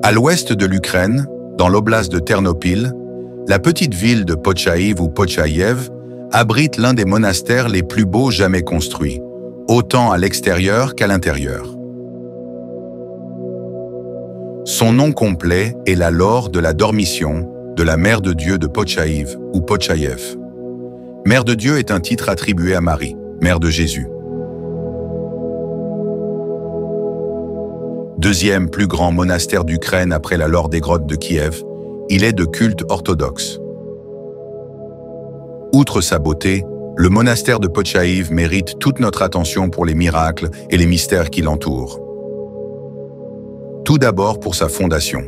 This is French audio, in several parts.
À l'ouest de l'Ukraine, dans l'oblast de Ternopil, la petite ville de Pochaïv ou Pochaïev abrite l'un des monastères les plus beaux jamais construits, autant à l'extérieur qu'à l'intérieur. Son nom complet est la Laure de la Dormition de la Mère de Dieu de Pochaïv ou Pochaïev. Mère de Dieu est un titre attribué à Marie, Mère de Jésus. Deuxième plus grand monastère d'Ukraine après la Laure des grottes de Kiev, il est de culte orthodoxe. Outre sa beauté, le monastère de Pochaïv mérite toute notre attention pour les miracles et les mystères qui l'entourent. Tout d'abord pour sa fondation.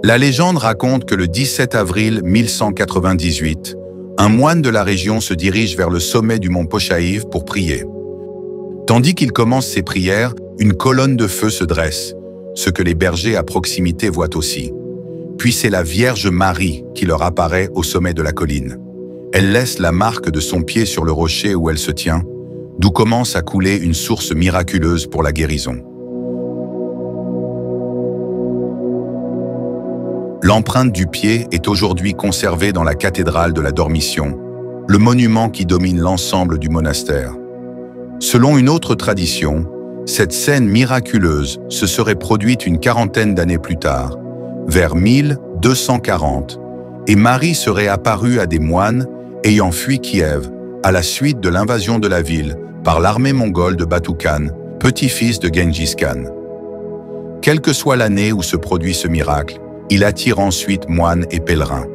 La légende raconte que le 17 avril 1198, un moine de la région se dirige vers le sommet du mont Pochaïv pour prier. Tandis qu'il commence ses prières, une colonne de feu se dresse, ce que les bergers à proximité voient aussi. Puis c'est la Vierge Marie qui leur apparaît au sommet de la colline. Elle laisse la marque de son pied sur le rocher où elle se tient, d'où commence à couler une source miraculeuse pour la guérison. L'empreinte du pied est aujourd'hui conservée dans la cathédrale de la Dormition, le monument qui domine l'ensemble du monastère. Selon une autre tradition, cette scène miraculeuse se serait produite une quarantaine d'années plus tard, vers 1240, et Marie serait apparue à des moines ayant fui Kiev à la suite de l'invasion de la ville par l'armée mongole de Batu Khan, petit-fils de Gengis Khan. Quelle que soit l'année où se produit ce miracle, il attire ensuite moines et pèlerins.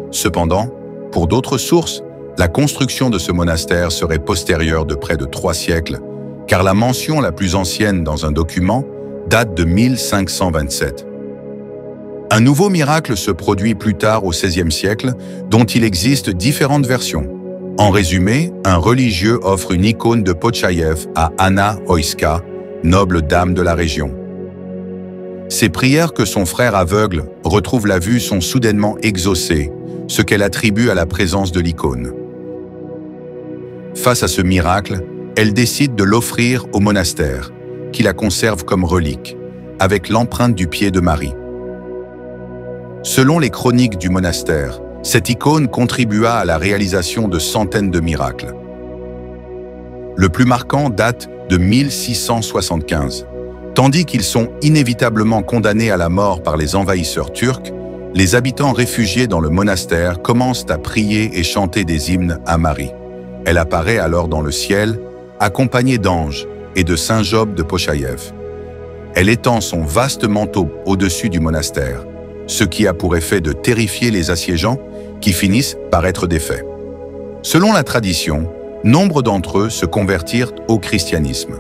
Cependant, pour d'autres sources, la construction de ce monastère serait postérieure de près de 3 siècles, car la mention la plus ancienne dans un document date de 1527. Un nouveau miracle se produit plus tard au XVIe siècle, dont il existe différentes versions. En résumé, un religieux offre une icône de Pochaïev à Anna Oïska, noble dame de la région. Ses prières que son frère aveugle retrouve la vue sont soudainement exaucées, ce qu'elle attribue à la présence de l'icône. Face à ce miracle, elle décide de l'offrir au monastère, qui la conserve comme relique, avec l'empreinte du pied de Marie. Selon les chroniques du monastère, cette icône contribua à la réalisation de centaines de miracles. Le plus marquant date de 1675. Tandis qu'ils sont inévitablement condamnés à la mort par les envahisseurs turcs, les habitants réfugiés dans le monastère commencent à prier et chanter des hymnes à Marie. Elle apparaît alors dans le ciel, accompagnée d'anges et de Saint Job de Pochaïev. Elle étend son vaste manteau au-dessus du monastère, ce qui a pour effet de terrifier les assiégeants qui finissent par être défaits. Selon la tradition, nombre d'entre eux se convertirent au christianisme.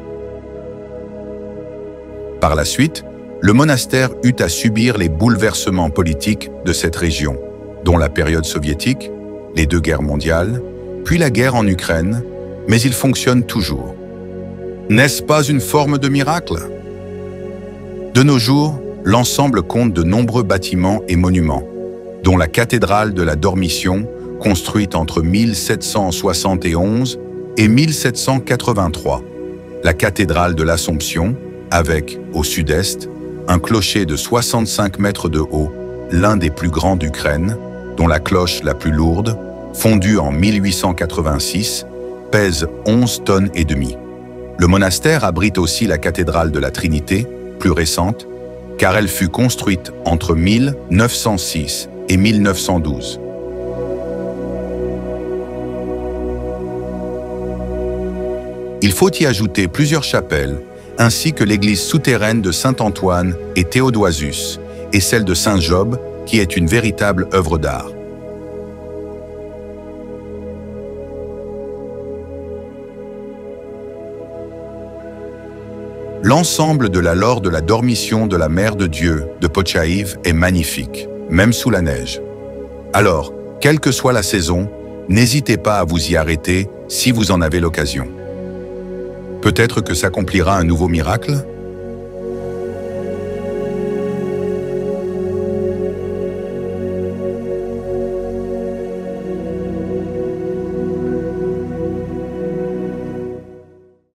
Par la suite, le monastère eut à subir les bouleversements politiques de cette région, dont la période soviétique, les 2 guerres mondiales, puis la guerre en Ukraine, mais il fonctionne toujours. N'est-ce pas une forme de miracle? De nos jours, l'ensemble compte de nombreux bâtiments et monuments, dont la cathédrale de la Dormition, construite entre 1771 et 1783, la cathédrale de l'Assomption, avec, au sud-est, un clocher de 65 mètres de haut, l'un des plus grands d'Ukraine, dont la cloche la plus lourde, fondue en 1886, pèse 11 tonnes et demie. Le monastère abrite aussi la cathédrale de la Trinité, plus récente, car elle fut construite entre 1906 et 1912. Il faut y ajouter plusieurs chapelles, ainsi que l'église souterraine de Saint-Antoine et Théodosius, et celle de Saint-Job, qui est une véritable œuvre d'art. L'ensemble de la Laure de la Dormition de la Mère de Dieu de Pochaïv est magnifique, même sous la neige. Alors, quelle que soit la saison, n'hésitez pas à vous y arrêter si vous en avez l'occasion. Peut-être que s'accomplira un nouveau miracle?